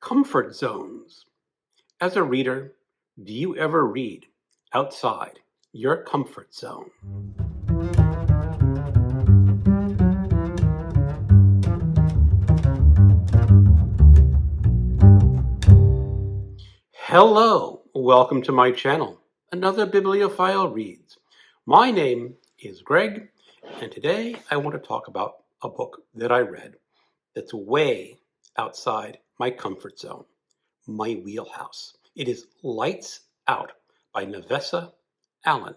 Comfort zones. As a reader, do you ever read outside your comfort zone? Hello, welcome to my channel. Another Bibliophile Reads. My name is Greg, and today I want to talk about a book that I read that's way outside my comfort zone, my wheelhouse. It is Lights Out by Nevessa Allen.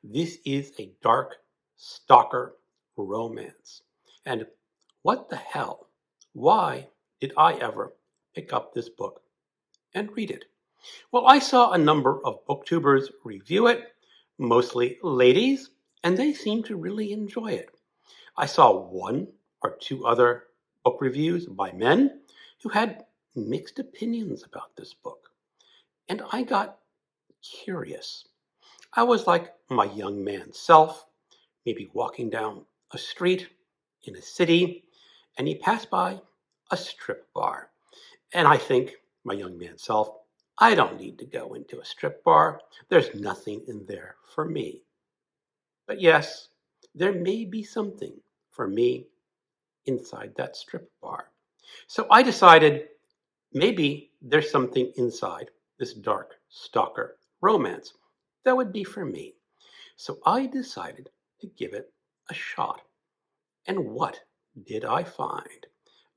This is a dark stalker romance. And what the hell? Why did I ever pick up this book and read it? Well, I saw a number of booktubers review it, mostly ladies, and they seemed to really enjoy it. I saw one or two other book reviews by men who had mixed opinions about this book. And I got curious. I was like my young man self, maybe walking down a street in a city, and he passed by a strip bar. And I think, my young man self, I don't need to go into a strip bar. There's nothing in there for me. But yes, there may be something for me inside that strip bar. So I decided maybe there's something inside this dark stalker romance that would be for me. So I decided to give it a shot. And what did I find?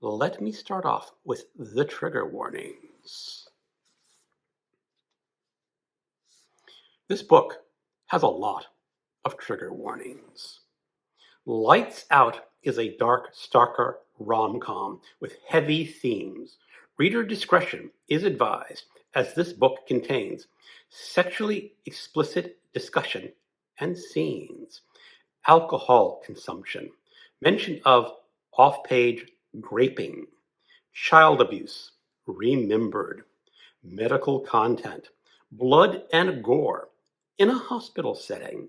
Let me start off with the trigger warnings. This book has a lot of trigger warnings. Lights Out is a dark stalker rom-com with heavy themes. Reader discretion is advised, as this book contains sexually explicit discussion and scenes, alcohol consumption, mention of off-page graping, child abuse, remembered, medical content, blood and gore in a hospital setting,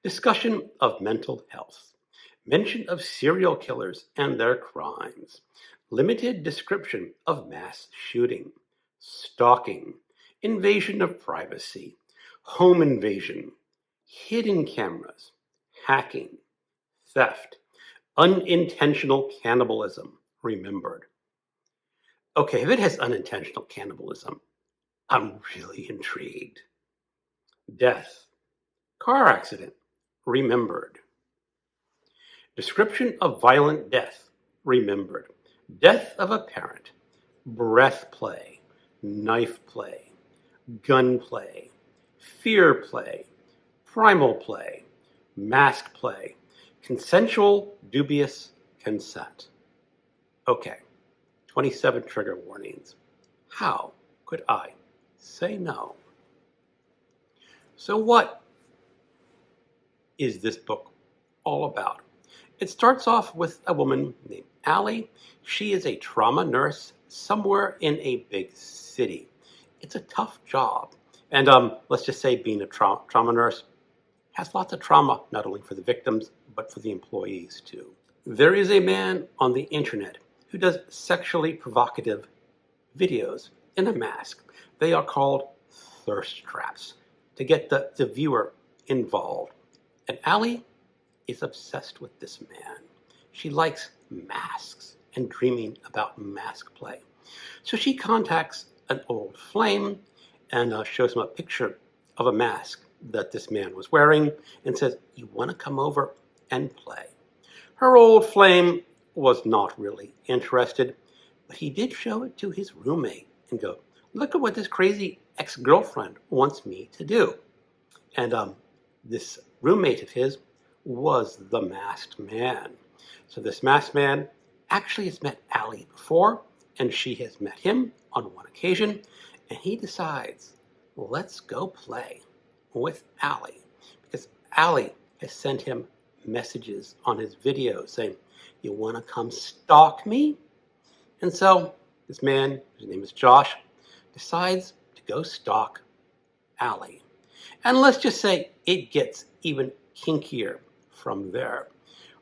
discussion of mental health, mention of serial killers and their crimes, limited description of mass shooting, stalking, invasion of privacy, home invasion, hidden cameras, hacking, theft, unintentional cannibalism, remembered. Okay, if it has unintentional cannibalism, I'm really intrigued. Death, car accident, remembered. Description of violent death, remembered. Death of a parent, breath play, knife play, gun play, fear play, primal play, mask play, consensual dubious consent. Okay, 27 trigger warnings. How could I say no? So what is this book all about? It starts off with a woman named Allie. She is a trauma nurse somewhere in a big city. It's a tough job. And let's just say being a trauma nurse has lots of trauma, not only for the victims, but for the employees too. There is a man on the internet who does sexually provocative videos in a mask. They are called thirst traps to get the viewer involved. And Allie is obsessed with this man. She likes masks and dreaming about mask play. So she contacts an old flame and shows him a picture of a mask that this man was wearing and says, "You want to come over and play?" Her old flame was not really interested, but he did show it to his roommate and go, "Look at what this crazy ex-girlfriend wants me to do." And this roommate of his was the masked man. So this masked man actually has met Allie before, and she has met him on one occasion, and he decides, let's go play with Allie, because Allie has sent him messages on his video saying, "You want to come stalk me?" And so this man, whose name is Josh, decides to go stalk Allie. And let's just say it gets even kinkier from there.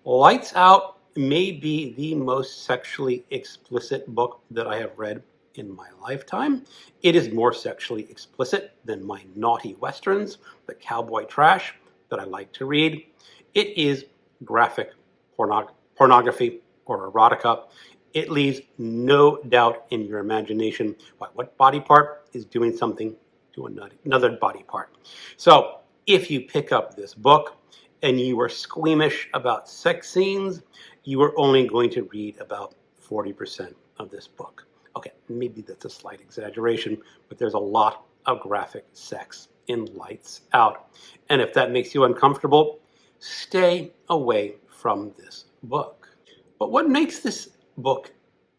Lights Out may be the most sexually explicit book that I have read in my lifetime. It is more sexually explicit than my naughty westerns, the cowboy trash that I like to read. It is graphic pornography or erotica. It leaves no doubt in your imagination what body part is doing something to another body part. So if you pick up this book and you are squeamish about sex scenes, you are only going to read about 40% of this book. Okay, maybe that's a slight exaggeration, but there's a lot of graphic sex in Lights Out. And if that makes you uncomfortable, stay away from this book. But what makes this book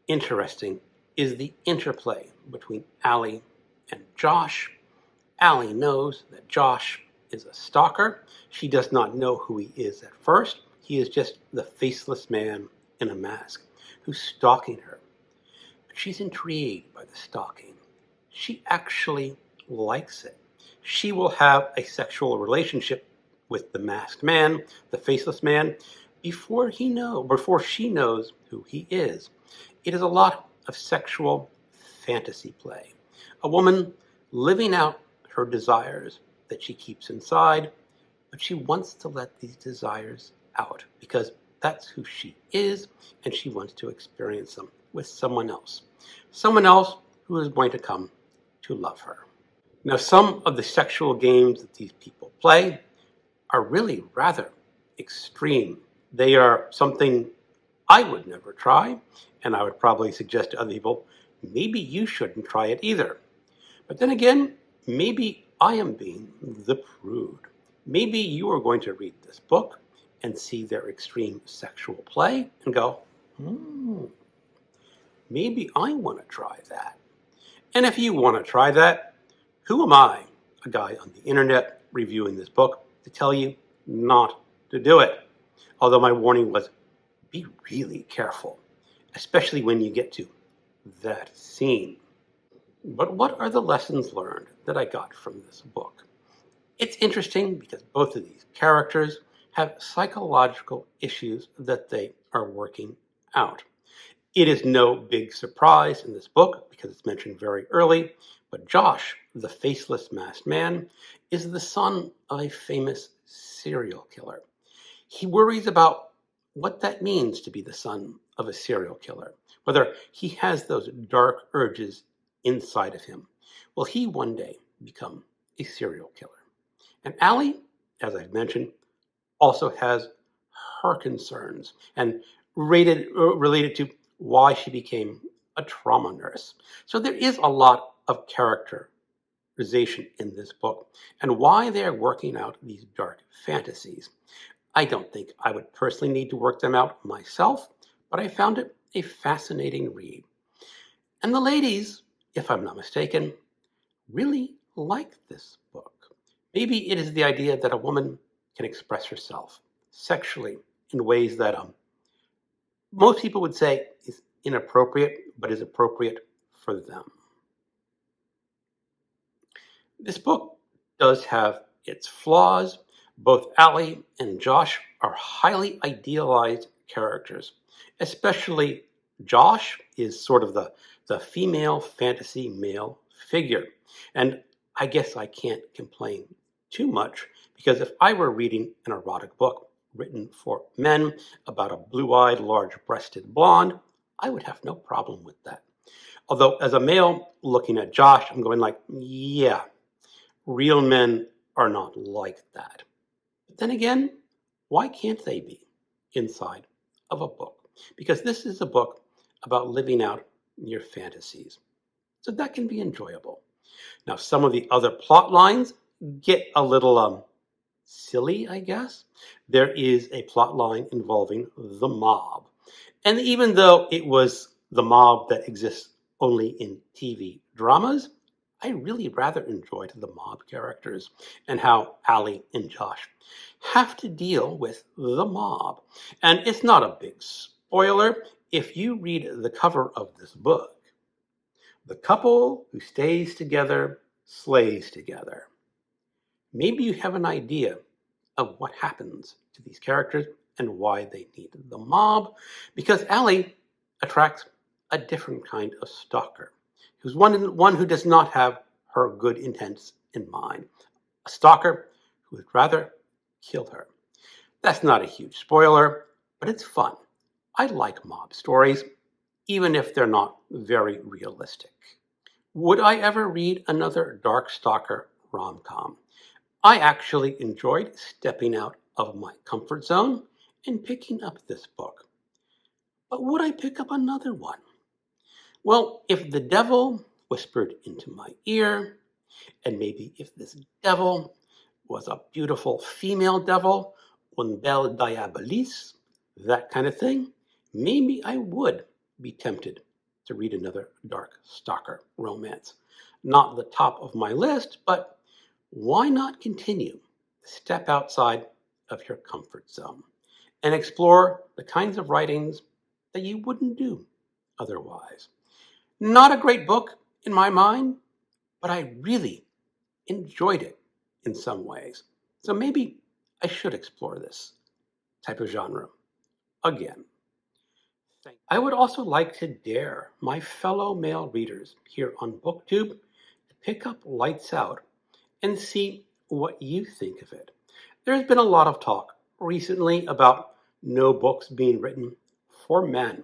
interesting is the interplay between Allie and Josh. Allie knows that Josh is a stalker. She does not know who he is at first. He is just the faceless man in a mask who's stalking her. But she's intrigued by the stalking. She actually likes it. She will have a sexual relationship with the masked man, the faceless man, before she knows who he is. It is a lot of sexual fantasy play. A woman living out her desires that she keeps inside, but she wants to let these desires out because that's who she is, and she wants to experience them with someone else who is going to come to love her. Now, some of the sexual games that these people play are really rather extreme. They are something I would never try, and I would probably suggest to other people, maybe you shouldn't try it either. But then again, maybe I am being the prude. Maybe you are going to read this book and see their extreme sexual play and go, maybe I want to try that. And if you want to try that, who am I, a guy on the internet reviewing this book, to tell you not to do it? Although my warning was, be really careful, especially when you get to that scene. But what are the lessons learned that I got from this book? It's interesting because both of these characters have psychological issues that they are working out. It is no big surprise in this book because it's mentioned very early, but Josh, the faceless masked man, is the son of a famous serial killer. He worries about what that means to be the son of a serial killer, whether he has those dark urges inside of him. Will he one day become a serial killer? And Allie, as I've mentioned, also has her concerns and related to why she became a trauma nurse. So there is a lot of characterization in this book and why they're working out these dark fantasies. I don't think I would personally need to work them out myself, but I found it a fascinating read. And the ladies, if I'm not mistaken, really like this book. Maybe it is the idea that a woman can express herself sexually in ways that most people would say is inappropriate, but is appropriate for them. This book does have its flaws. Both Allie and Josh are highly idealized characters. Especially Josh is sort of the female fantasy male figure. And I guess I can't complain too much because if I were reading an erotic book written for men about a blue-eyed, large-breasted blonde, I would have no problem with that. Although as a male looking at Josh, I'm going like, yeah, real men are not like that. But then again, why can't they be inside of a book? Because this is a book about living out your fantasies. So that can be enjoyable. Now, some of the other plot lines get a little silly, I guess. There is a plot line involving the mob. And even though it was the mob that exists only in TV dramas, I really rather enjoyed the mob characters and how Allie and Josh have to deal with the mob. And it's not a big spoiler if you read the cover of this book. The couple who stays together slays together. Maybe you have an idea of what happens to these characters and why they need the mob, because Allie attracts a different kind of stalker. who's one who does not have her good intents in mind, a stalker who would rather kill her. That's not a huge spoiler, but it's fun. I like mob stories, even if they're not very realistic. Would I ever read another Dark Stalker rom-com? I actually enjoyed stepping out of my comfort zone and picking up this book. But would I pick up another one? Well, if the devil whispered into my ear, and maybe if this devil was a beautiful female devil, une belle diabolise, that kind of thing, maybe I would be tempted to read another Dark Stalker romance. Not the top of my list, but why not continue to step outside of your comfort zone and explore the kinds of writings that you wouldn't do otherwise? Not a great book in my mind, but I really enjoyed it in some ways. So maybe I should explore this type of genre again. I would also like to dare my fellow male readers here on BookTube to pick up Lights Out and see what you think of it. There's been a lot of talk recently about no books being written for men.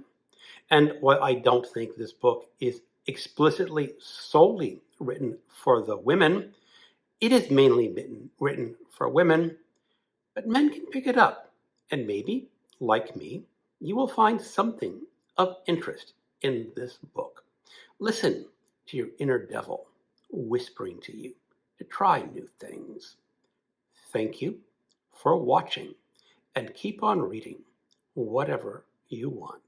And while I don't think this book is explicitly solely written for the women, it is mainly written for women, but men can pick it up. And maybe, like me, you will find something of interest in this book. Listen to your inner devil whispering to you to try new things. Thank you for watching, and keep on reading whatever you want.